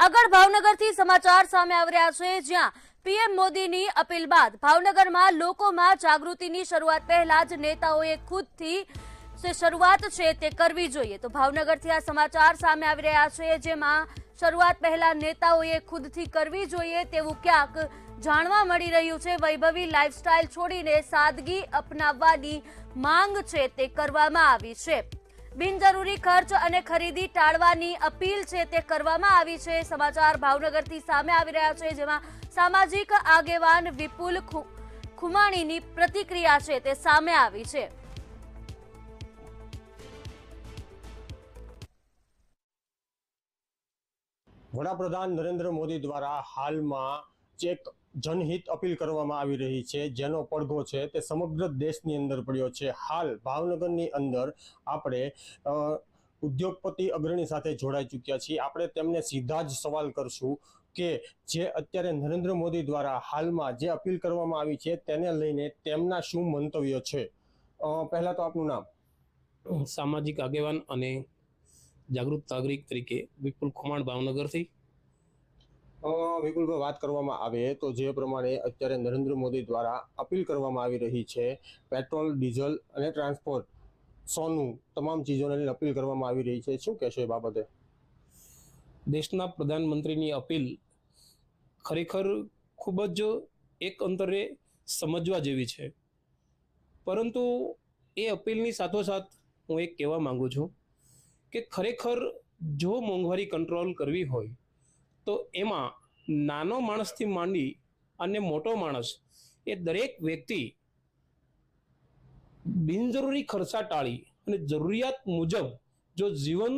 આગળ ભાવનગરથી સમાચાર સામે આવી રહ્યા છે, જ્યાં પીએમ મોદીની અપીલ બાદ ભાવનગરમાં લોકોમાં જાગૃતિની શરૂઆત પહેલા જ નેતાઓએ ખુદથી શરૂઆત છે તે કરવી જોઈએ। તો ભાવનગરથી આ સમાચાર સામે આવી રહ્યા છે, જેમાં શરૂઆત પહેલા નેતાઓએ ખુદથી કરવી જોઈએ તેવું ક્યાંક જાણવા મળી રહ્યું છે। વૈભવી લાઇફસ્ટાઇલ છોડીને સાદગી અપનાવવાની માંગ છે તે કરવામાં આવી છે। બિનજરૂરી ખર્ચ અને ખરીદી ટાળવાની અપીલ છે તે કરવામાં આવી છે। સમાચાર ભાવનગરથી સામે આવી રહ્યા છે, જેમાં સામાજિક આગેવાન વિપુલ ખુમાણીની પ્રતિક્રિયા છે તે સામે આવી છે। વડાપ્રધાન નરેન્દ્ર મોદી દ્વારા હાલમાં ચેક જનહિત અપીલ કરવામાં આવી રહી છે, જેનો પડઘો છે તે સમગ્ર દેશની અંદર પડ્યો છે। હાલ ભાવનગરની અંદર આપણે ઉદ્યોગપતિ અગ્રણી સાથે જોડાઈ ચૂક્યા છીએ। આપણે તેમને સીધા જ સવાલ કરશું કે જે અત્યારે નરેન્દ્ર મોદી દ્વારા હાલમાં જે અપીલ કરવામાં આવી છે તેને લઈને તેમના શું મંતવ્ય છે। પહેલા તો આપનું નામ। સામાજિક આગેવાન અને જાગૃત નાગરિક તરીકે વિપુલ ખુમાણ ભાવનગરથી। વિપુલભાઈ, વાત કરવામાં આવે તો જે પ્રમાણે અત્યારે નરેન્દ્ર મોદી દ્વારા અપીલ કરવામાં આવી રહી છે, પેટ્રોલ, ડીઝલ અને ટ્રાન્સપોર્ટ, સોનું, તમામ ચીજોને લઈને અપીલ કરવામાં આવી રહી છે, શું કહેશો એ બાબતે? દેશના પ્રધાનમંત્રીની અપીલ ખરેખર ખૂબ જ એક અંતરે સમજવા જેવી છે, પરંતુ એ અપીલની સાથોસાથ હું એક કહેવા માંગુ છું કે ખરેખર જો મોંઘવારી કંટ્રોલ કરવી હોય તો એમાં નાનો માણસથી માંડી અને મોટો માણસ એ દરેક વ્યક્તિ બિનજરૂરી ખર્ચા ટાળી અને જરૂરિયાત મુજબ જો જીવન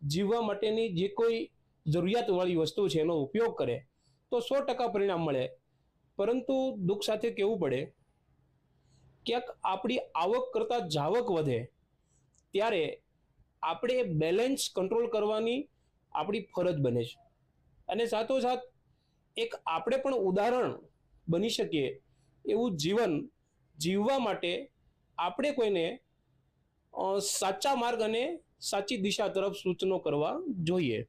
જીવવા માટેની જે કોઈ જરૂરિયાતવાળી વસ્તુ છે એનો ઉપયોગ કરે તો 100% પરિણામ મળે। પરંતુ દુઃખ સાથે કહેવું પડે, ક્યાંક આપણી આવક કરતાં જાવક વધે ત્યારે આપણે બેલેન્સ કંટ્રોલ કરવાની આપણી ફરજ બને છે, અને સાથોસાથ એક આપણે પણ ઉદાહરણ બની શકીએ એવું જીવન જીવવા માટે આપણે કોઈને સાચા માર્ગ અને સાચી દિશા તરફ સૂચનો કરવા જોઈએ।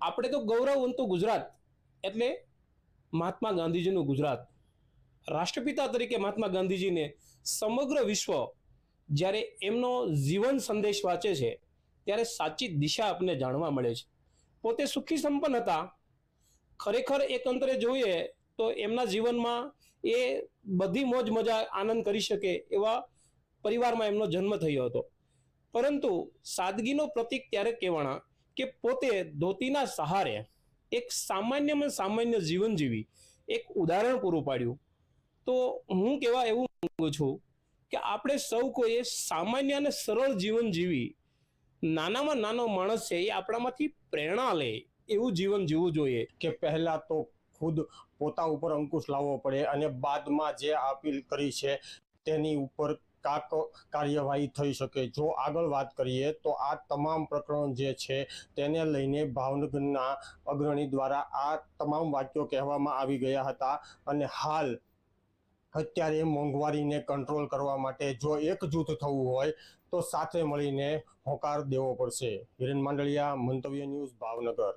આપણે તો ગૌરવવંતું ગુજરાત એટલે મહાત્મા ગાંધીજીનું ગુજરાત। રાષ્ટ્રપિતા તરીકે મહાત્મા ગાંધીજીને સમગ્ર વિશ્વ જ્યારે એમનો જીવન સંદેશ વાંચે છે ત્યારે સાચી દિશા આપણને જાણવા મળે છે। પોતે સુખી સંપન્ન હતા, ખરેખર એક અંતરે જોઈએ તો એમના જીવનમાં એ બધી મોજ મજા આનંદ કરી શકે એવા પરિવારમાં એમનો જન્મ થયો હતો, પરંતુ સાદગીનો પ્રતીક ત્યારે કહેવાણા કે પોતે ધોતીના સહારે એક સામાન્યમાં સામાન્ય જીવન જીવી એક ઉદાહરણ પૂરું પાડ્યું। તો હું કહેવા એવું માંગુ છું કે આપણે સૌ કોઈએ સામાન્ય અને સરળ જીવન જીવી નાનામાં નાનો માણસ છે એ આપણામાંથી પ્રેરણા લે એવું જીવન જીવવું જોઈએ। કે પહેલા તો ખુદ પોતા ઉપર અંકુશ લાવવો પડે અને બાદમાં જે અપીલ કરી છે તેની ઉપર કાંક કાર્યવાહી થઈ શકે। જો આગળ વાત કરીએ તો આ તમામ પ્રકરણ જે છે તેને લઈને ભાવનગરના અગ્રણી દ્વારા આ તમામ વાક્યો કહેવામાં આવી ગયા હતા, અને હાલ અત્યારે મોંઘવારીને કંટ્રોલ કરવા માટે જો એકજૂથ થવું હોય તો સાથે મળીને હોકાર દેવો પડશે। હિરેન માંડલિયા, મંતવ્ય ન્યૂઝ, ભાવનગર।